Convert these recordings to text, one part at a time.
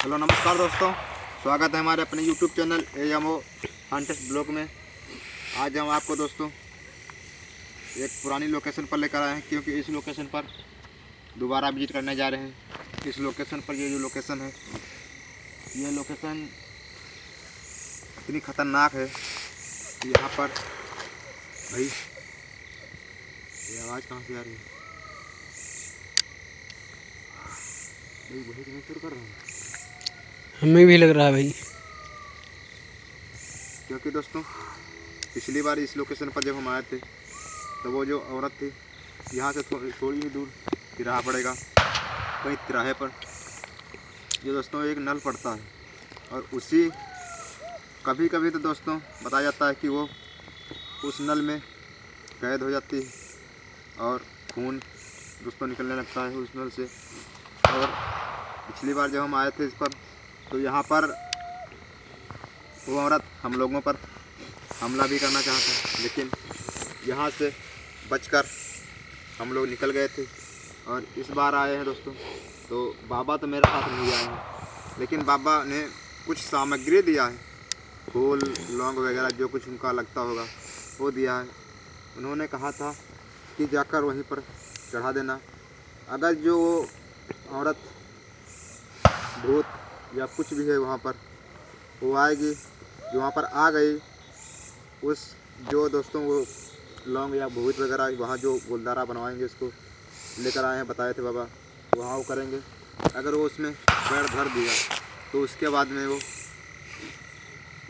Hello नमस्कार दोस्तों, स्वागत है हमारे अपने YouTube channel AMO hunters blog में। आज हम आपको दोस्तों एक पुरानी लोकेशन पर लेकर आए हैं, क्योंकि इस लोकेशन पर दोबारा विजिट करने जा रहे हैं। इस लोकेशन पर ये जो लोकेशन है, ये लोकेशन इतनी ख़तरनाक है कि यहाँ पर भाई ये आवाज़ कहाँ से आ रही है? भाई वही तो मैं शुरू कर रहा हूँ। हमें भी लग रहा है भाई, क्योंकि दोस्तों पिछली बार इस लोकेशन पर जब हम आए थे तो वो जो औरत थी, यहाँ से थोड़ी ही दूर तिराहा पड़ेगा, वहीं तिराहे पर जो दोस्तों एक नल पड़ता है, और उसी कभी कभी तो दोस्तों बताया जाता है कि वो उस नल में कैद हो जाती है और खून दोस्तों निकलने लगता है उस नल से। और पिछली बार जब हम आए थे इस पर, तो यहाँ पर वो औरत हम लोगों पर हमला भी करना चाहता, लेकिन यहाँ से बचकर हम लोग निकल गए थे। और इस बार आए हैं दोस्तों, तो बाबा तो मेरे साथ नहीं आए हैं, लेकिन बाबा ने कुछ सामग्री दिया है, फूल लौंग वगैरह जो कुछ उनका लगता होगा वो दिया है। उन्होंने कहा था कि जाकर वहीं पर चढ़ा देना। अगर जो वो औरत भूत या कुछ भी है वहाँ पर, वो आएगी, जो वहाँ पर आ गई, उस जो दोस्तों वो लौंग या भूत वगैरह वहाँ जो गुलदारा बनवाएंगे उसको लेकर आए हैं, बताए थे बाबा, वहाँ वो करेंगे। अगर वो उसमें पैर धर दिया तो उसके बाद में वो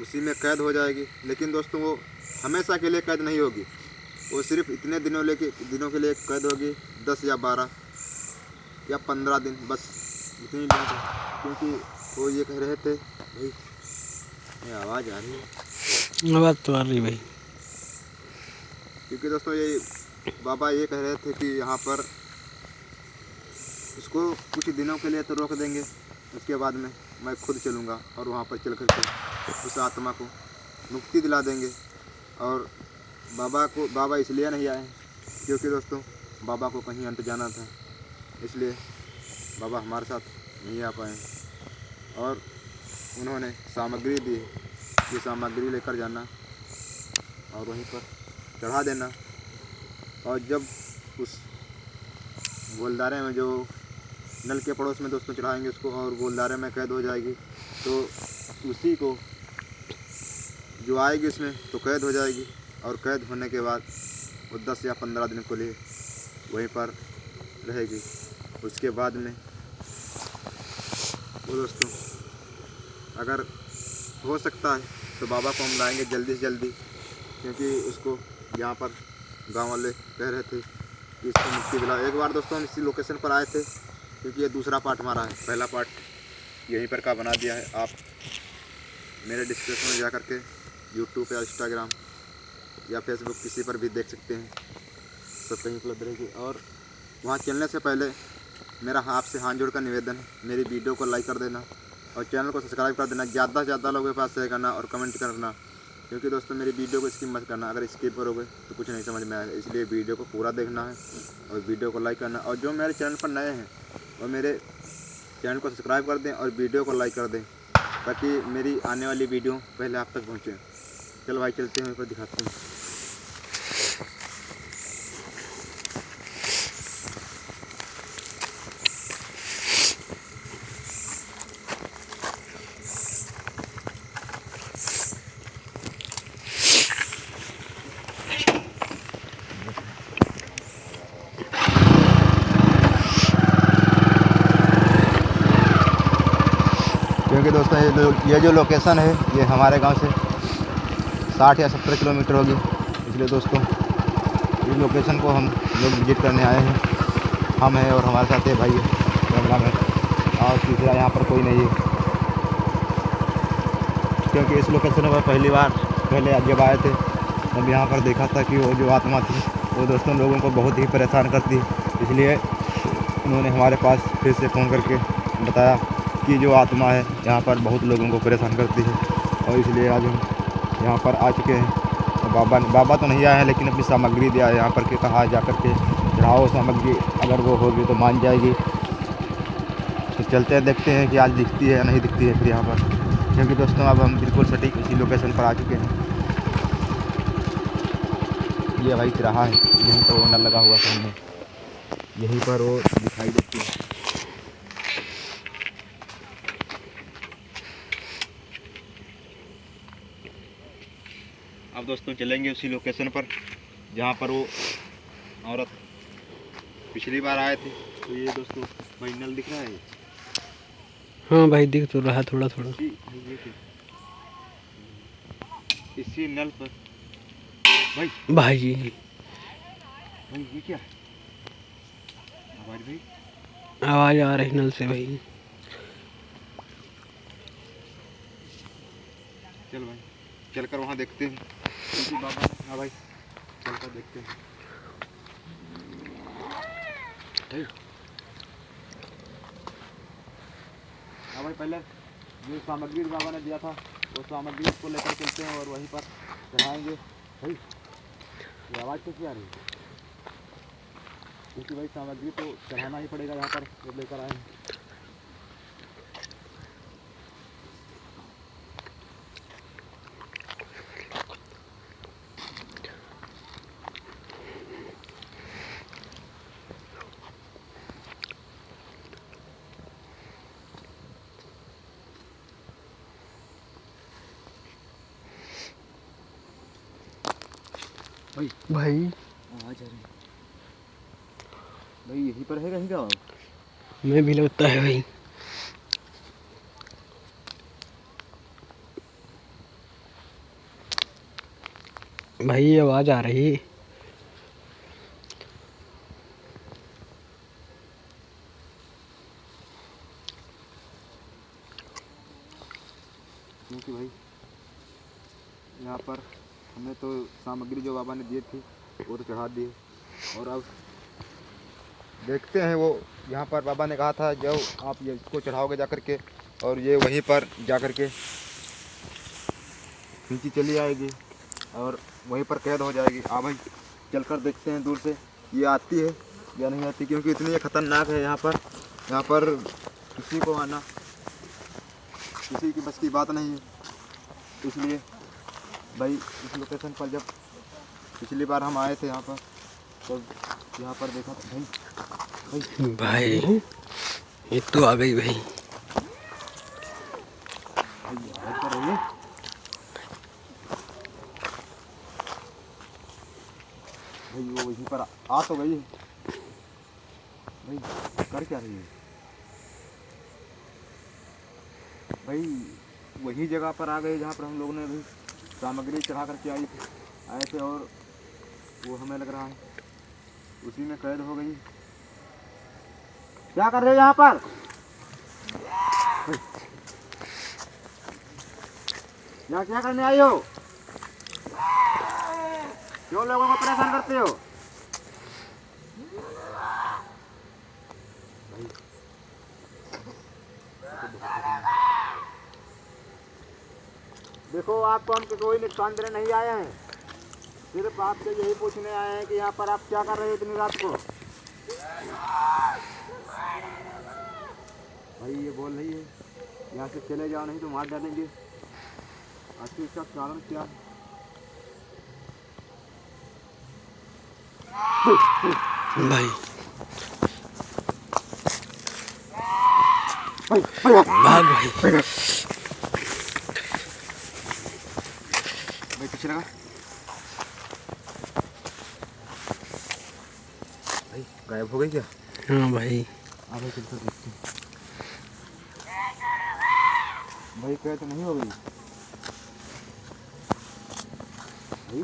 उसी में कैद हो जाएगी। लेकिन दोस्तों वो हमेशा के लिए कैद नहीं होगी, वो सिर्फ इतने दिनों के लिए कैद होगी, 10 या 12 या 15 दिन, बस इतनी दिन। क्योंकि वो ये कह रहे थे भाई, ये आवाज़ आ रही है, आवाज़ तो आ रही भाई, क्योंकि दोस्तों ये बाबा ये कह रहे थे कि यहाँ पर उसको कुछ दिनों के लिए तो रोक देंगे, उसके बाद में मैं खुद चलूँगा और वहाँ पर चल कर के उस आत्मा को मुक्ति दिला देंगे। और बाबा इसलिए नहीं आए क्योंकि दोस्तों बाबा को कहीं अंत जाना था, इसलिए बाबा हमारे साथ नहीं आ पाए। और उन्होंने सामग्री दी, ये सामग्री लेकर जाना और वहीं पर चढ़ा देना। और जब उस गोलदारे में, जो नल के पड़ोस में दोस्तों चढ़ाएंगे उसको, और गोलदारे में कैद हो जाएगी, तो उसी को जो आएगी उसमें तो कैद हो जाएगी। और कैद होने के बाद वो 10 या 15 दिन के लिए वहीं पर रहेगी। उसके बाद में वो दोस्तों अगर हो सकता है तो बाबा को हम लाएंगे जल्दी से जल्दी, क्योंकि उसको यहाँ पर गांव वाले कह रहे थे कि इसको मुक्ति दिलाओ। एक बार दोस्तों हम इसी लोकेशन पर आए थे, क्योंकि ये दूसरा पार्ट हमारा है, पहला पार्ट यहीं पर का बना दिया है। आप मेरे डिस्क्रिप्शन में जा कर के यूट्यूब या इंस्टाग्राम या फेसबुक किसी पर भी देख सकते हैं, सब कहीं उपलब्ध रहेगी। और वहाँ चलने से पहले मेरा आपसे हाथ जोड़कर निवेदन है, मेरी वीडियो को लाइक कर देना और चैनल को सब्सक्राइब कर देना, ज़्यादा से ज़्यादा लोगों के पास शेयर करना और कमेंट करना, क्योंकि दोस्तों मेरी वीडियो को स्किप मत करना। अगर स्किप करोगे तो कुछ नहीं समझ में आएगा, इसलिए वीडियो को पूरा देखना है और वीडियो को लाइक करना। और जो मेरे चैनल पर नए हैं वो मेरे चैनल को सब्सक्राइब कर दें और वीडियो को लाइक कर दें, ताकि मेरी आने वाली वीडियो पहले आप तक पहुँचे। चलो भाई चलते हैं, ऊपर दिखाते हैं। क्योंकि दोस्तों ये जो लोकेशन है ये हमारे गांव से 60 या 70 किलोमीटर होगी, इसलिए दोस्तों इस लोकेशन को हम लोग विजिट करने आए हैं। हम हैं और हमारे साथ ये भाई है कैमरा में, और तीसरा यहाँ पर कोई नहीं है। क्योंकि इस लोकेशन पर पहले जब आए थे तब यहाँ पर देखा था कि वो जो आत्मा थी वो दोस्तों लोगों को बहुत ही परेशान करती है। इसलिए उन्होंने हमारे पास फिर से फ़ोन करके बताया कि जो आत्मा है यहाँ पर बहुत लोगों को परेशान करती है, और इसलिए आज हम यहाँ पर आ चुके हैं। और बाबा तो नहीं आए हैं, लेकिन अपनी सामग्री दिया है यहाँ पर के कहा जा कर के चढ़ाओ सामग्री, अगर वो होगी तो मान जाएगी। तो चलते हैं, देखते हैं कि आज दिखती है या नहीं दिखती है फिर यहाँ पर, क्योंकि दोस्तों अब हम बिल्कुल सटीक इसी लोकेशन पर आ चुके हैं। ये भाई रहा है, यहीं पर वो नल लगा हुआ सामने, यहीं पर वो दिखाई देती है। अब दोस्तों चलेंगे उसी लोकेशन पर जहाँ पर वो औरत पिछली बार आए थे। तो ये दोस्तों भाई नल दिख रहा है। हाँ भाई दिख तो रहा थोड़ा थोड़ा। इसी नल पर भाई भाई ये क्या है? आवाज भाई, आवाज़ आ रही नल से भाई। चल भाई चलकर वहाँ देखते हैं। बाबा हाँ भाई चलकर देखते हैं। हाँ भाई पहले जो सामग्री बाबा ने दिया था वो सामग्री को लेकर चलते हैं और वहीं पर चढ़ाएंगे। भाई ये आवाज़ कैसी आ रही है? क्योंकि भाई सामग्री तो चढ़ाना ही पड़ेगा यहाँ पर जब लेकर आए हैं। भाई आवाज़ आ रही है भाई, यहीं पर है कहीं का? मैं भी लगता है भाई। भाई ये आवाज़ आ रही है। क्योंकि भाई यहाँ पर हमें तो सामग्री जो बाबा ने दी थी वो तो चढ़ा दी, और अब देखते हैं। वो यहाँ पर बाबा ने कहा था जब आप ये इसको चढ़ाओगे जा कर के, और ये वहीं पर जा कर के नीचे चली आएगी और वहीं पर कैद हो जाएगी। हाँ भाई चलकर देखते हैं दूर से ये आती है या नहीं आती, क्योंकि इतनी ये ख़तरनाक है यहाँ पर किसी को आना किसी की बस की बात नहीं है। इसलिए भाई इस लोकेशन पर जब पिछली बार हम आए थे यहाँ पर, तो यहाँ पर देखा था भाई ये तो आ गई भाई। भाई वो वहीं पर आ तो गई है भाई, कर क्या रही है भाई? वही जगह पर आ गए जहाँ पर हम लोगों ने भी सामग्री चढ़ा करके आए थे, और वो हमें लग रहा है उसी में कैद हो गई। क्या कर रहे हो यहाँ पर? यहाँ क्या करने आई हो? क्यों लोगों को परेशान करते हो? देखो आपको हम कोई नुकसान देने नहीं आए हैं, सिर्फ आपसे यही पूछने आए हैं कि यहाँ पर आप क्या कर रहे हो इतनी रात को? भाई ये बोल रही है यहाँ से चले जाओ नहीं तो मार डालेंगे। आखिर इसका कारण क्या है? भाई भाग भाई भाई पीछे लगा भाई, गायब हो गई क्या? हाँ भाई। हाँ भाई चलकर देखते हैं। भाई क्या तो नहीं हो गई भाई?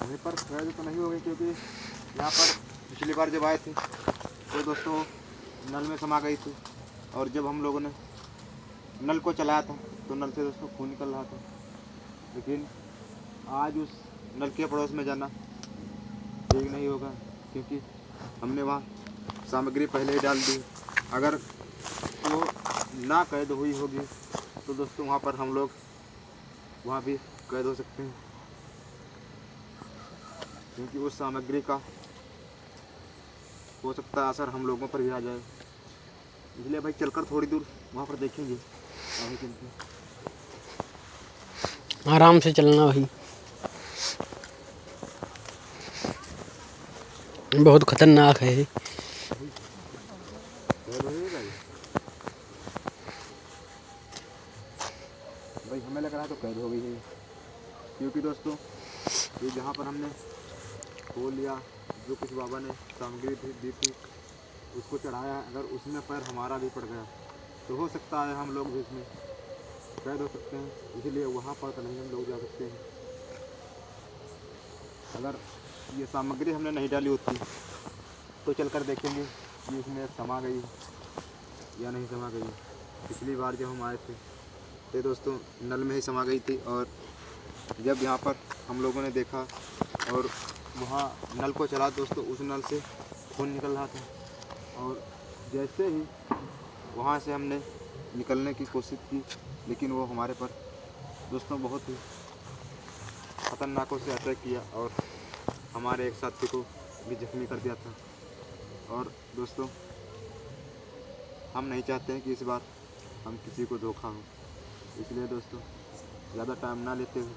वहीं पर कैद तो नहीं हो गई, क्योंकि यहाँ पर पिछली बार जब आए थे तो दोस्तों नल में समा गई थी, और जब हम लोगों ने नल को चलाया था तो नल से दोस्तों खून निकल रहा था। लेकिन आज उस नल के पड़ोस में जाना ठीक नहीं होगा, क्योंकि हमने वहाँ सामग्री पहले ही डाल दी। अगर वो ना कैद हुई होगी तो दोस्तों वहाँ पर हम लोग वहाँ भी कैद हो सकते हैं, क्योंकि उस सामग्री का हो सकता है असर हम लोगों पर भी आ जाए। इसलिए भाई चलकर थोड़ी दूर वहाँ पर देखेंगे। अभी चलते हैं। आराम से चलना भाई, बहुत खतरनाक है। भाई हमें लग रहा है तो कैद हो गई है, क्योंकि दोस्तों ये जहाँ पर हमने खोल या जो कुछ बाबा ने सामग्री दी थी उसको चढ़ाया, अगर उसमें पैर हमारा भी पड़ गया तो हो सकता है हम लोग भी इसमें कैद हो सकते हैं। इसलिए वहाँ पर तो नहीं हम लोग जा सकते हैं। अगर ये सामग्री हमने नहीं डाली होती तो चलकर देखेंगे कि इसमें समा गई या नहीं समा गई। पिछली बार जब हम आए थे तो दोस्तों नल में ही समा गई थी, और जब यहाँ पर हम लोगों ने देखा और वहाँ नल को चला दोस्तों, उस नल से खून निकल रहा था, और जैसे ही वहाँ से हमने निकलने की कोशिश की, लेकिन वो हमारे पर दोस्तों बहुत ही खतरनाकों से अटैक किया और हमारे एक साथी को भी जख्मी कर दिया था। और दोस्तों हम नहीं चाहते हैं कि इस बार हम किसी को धोखा हो, इसलिए दोस्तों ज़्यादा टाइम ना लेते हुए,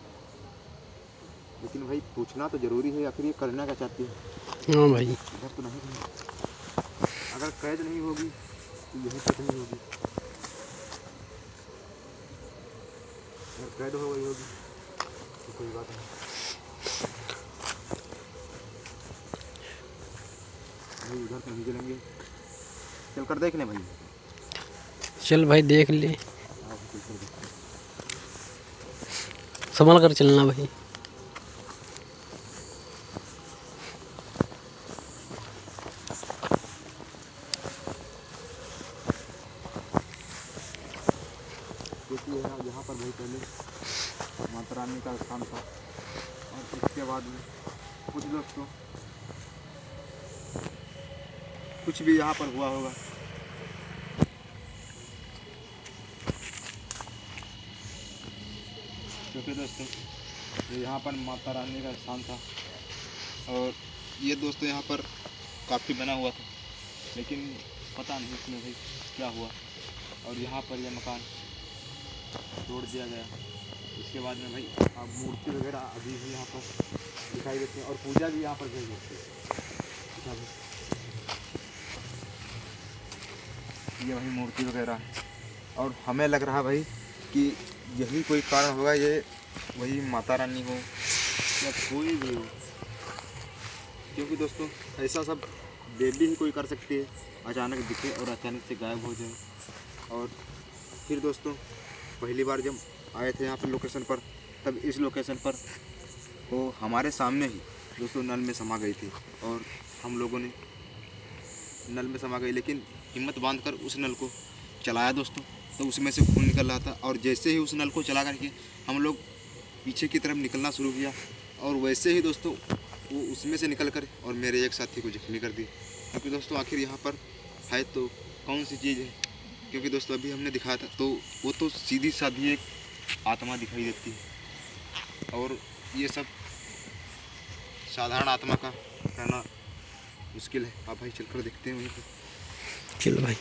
लेकिन भाई पूछना तो ज़रूरी है, आखिर ये करना क्या चाहती है। हाँ भाई, इधर तो नहीं है। अगर कैद नहीं होगी तो यहीं तक नहीं होगी, अगर कैद हो गई होगी तो कोई बात नहीं। भाई उधर तो नहीं चलेंगे, चल कर देख लें भाई। चल भाई देख ले, आप चल कर देख। संभल कर चलना भाई। क्योंकि यहाँ पर भाई पहले माता रानी का स्थान था, और इसके बाद में कुछ दोस्तों कुछ भी यहाँ पर हुआ होगा। क्योंकि दोस्तों ये यहाँ पर माता रानी का स्थान था, और ये दोस्तों यहाँ पर काफ़ी बना हुआ था, लेकिन पता नहीं इसमें भाई क्या हुआ, और यहाँ पर यह मकान तोड़ दिया गया। इसके बाद में भाई अब मूर्ति वगैरह अभी भी यहाँ पर दिखाई देती है, और पूजा भी यहाँ पर की जाती है। ये वही मूर्ति वगैरह है, और हमें लग रहा भाई कि यही कोई कारण होगा, ये वही माता रानी हो या कोई भी हो, क्योंकि दोस्तों ऐसा सब देवी ही कोई कर सकती है, अचानक दिखे और अचानक से गायब हो जाए। और फिर दोस्तों पहली बार जब आए थे यहाँ पर लोकेशन पर, तब इस लोकेशन पर वो हमारे सामने ही दोस्तों नल में समा गई थी, और हम लोगों ने नल में समा गई, लेकिन हिम्मत बांधकर उस नल को चलाया दोस्तों, तो उसमें से खून निकल रहा था, और जैसे ही उस नल को चला करके हम लोग पीछे की तरफ निकलना शुरू किया, और वैसे ही दोस्तों वो उसमें से निकल कर और मेरे एक साथी को जख्मी कर दी। क्योंकि दोस्तों आखिर यहाँ पर है तो कौन सी चीज़ है, क्योंकि दोस्तों अभी हमने दिखाया था तो वो तो सीधी साधी एक आत्मा दिखाई देती है, और ये सब साधारण आत्मा का कहना मुश्किल है। आप भाई चलकर देखते हैं वहीं पर। चल भाई।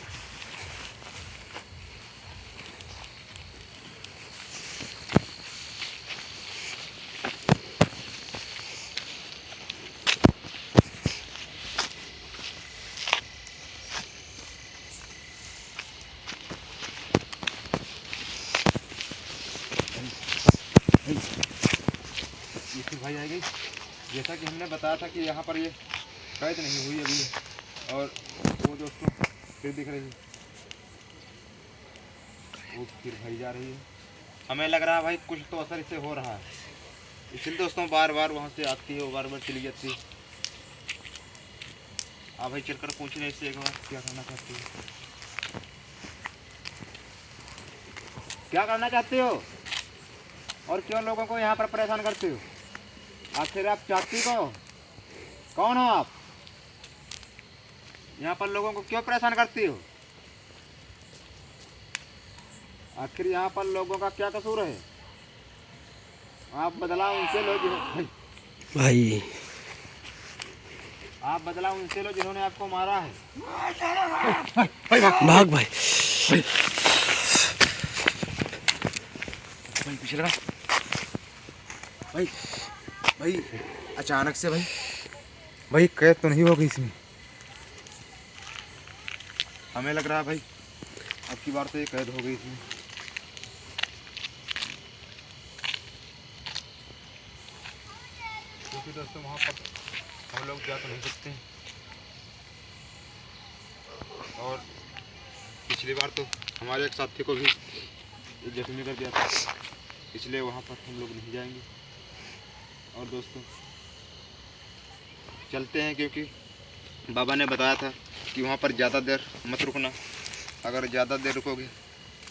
भाई आ गई, जैसा कि हमने बताया था कि यहाँ पर ये कैद नहीं हुई अभी, और वो दोस्तों फिर दिख रही है, वो फिर भाई जा रही है। हमें लग रहा है भाई कुछ तो असर इससे हो रहा है, इसलिए दोस्तों बार बार वहाँ से आती है, वो बार बार चली जाती है। आप भाई चलकर पूछने इससे एक बार क्या करना चाहती हो, क्या करना चाहते हो, और क्यों लोगों को यहाँ पर परेशान करते हो? आखिर आप चाहती को कौन हो आप? यहाँ पर लोगों को क्यों परेशान करती हो? आखिर यहाँ पर लोगों का क्या कसूर है? आप बदलाव उनसे लो भाई आप बदलाव उनसे लो जिन्होंने आपको मारा है। भाग भाई। भाई पीछे लगा भाई। भाई अचानक से भाई कैद तो नहीं होगी इसमें? हमें लग रहा है भाई अब की बार तो ये कैद हो गई इसमें। क्योंकि दोस्तों वहाँ पर हम लोग जा तो नहीं सकते और पिछली बार तो हमारे एक साथी को भी जख्मी कर दिया था, इसलिए वहाँ पर हम लोग नहीं जाएंगे। और दोस्तों चलते हैं क्योंकि बाबा ने बताया था कि वहाँ पर ज़्यादा देर मत रुकना, अगर ज़्यादा देर रुकोगे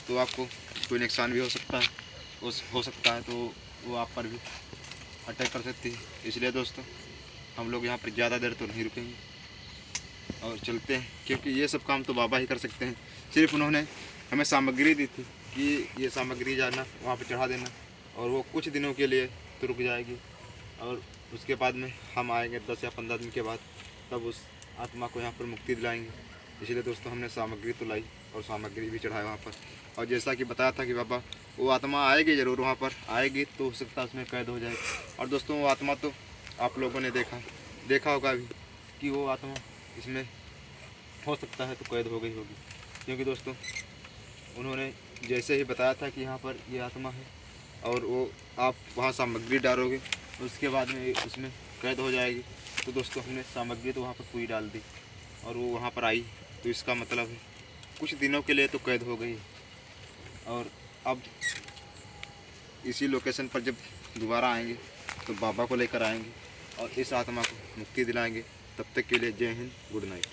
तो आपको कोई नुकसान भी हो सकता है तो वो आप पर भी अटैक कर सकती है। इसलिए दोस्तों हम लोग यहाँ पर ज़्यादा देर तो नहीं रुकेंगे और चलते हैं, क्योंकि ये सब काम तो बाबा ही कर सकते हैं। सिर्फ उन्होंने हमें सामग्री दी थी कि ये सामग्री जाना वहाँ पर चढ़ा देना, और वो कुछ दिनों के लिए तो रुक जाएगी और उसके बाद में हम आएंगे 10 या 15 दिन के बाद, तब उस आत्मा को यहाँ पर मुक्ति दिलाएंगे। इसलिए दोस्तों हमने सामग्री तो लाई और सामग्री भी चढ़ाई वहाँ पर। और जैसा कि बताया था कि बाबा वो आत्मा आएगी ज़रूर, वहाँ पर आएगी तो हो सकता है उसमें कैद हो जाए। और दोस्तों वो आत्मा तो आप लोगों ने देखा होगा अभी कि वो आत्मा इसमें हो सकता है तो कैद हो गई होगी, क्योंकि दोस्तों उन्होंने जैसे ही बताया था कि यहाँ पर ये आत्मा है और वो आप वहाँ सामग्री डालोगे उसके बाद में उसमें कैद हो जाएगी। तो दोस्तों हमने सामग्री तो वहाँ पर पूरी डाल दी और वो वहाँ पर आई, तो इसका मतलब है कुछ दिनों के लिए तो कैद हो गई। और अब इसी लोकेशन पर जब दोबारा आएंगे तो बाबा को लेकर आएंगे और इस आत्मा को मुक्ति दिलाएंगे। तब तक के लिए जय हिंद, गुड नाइट।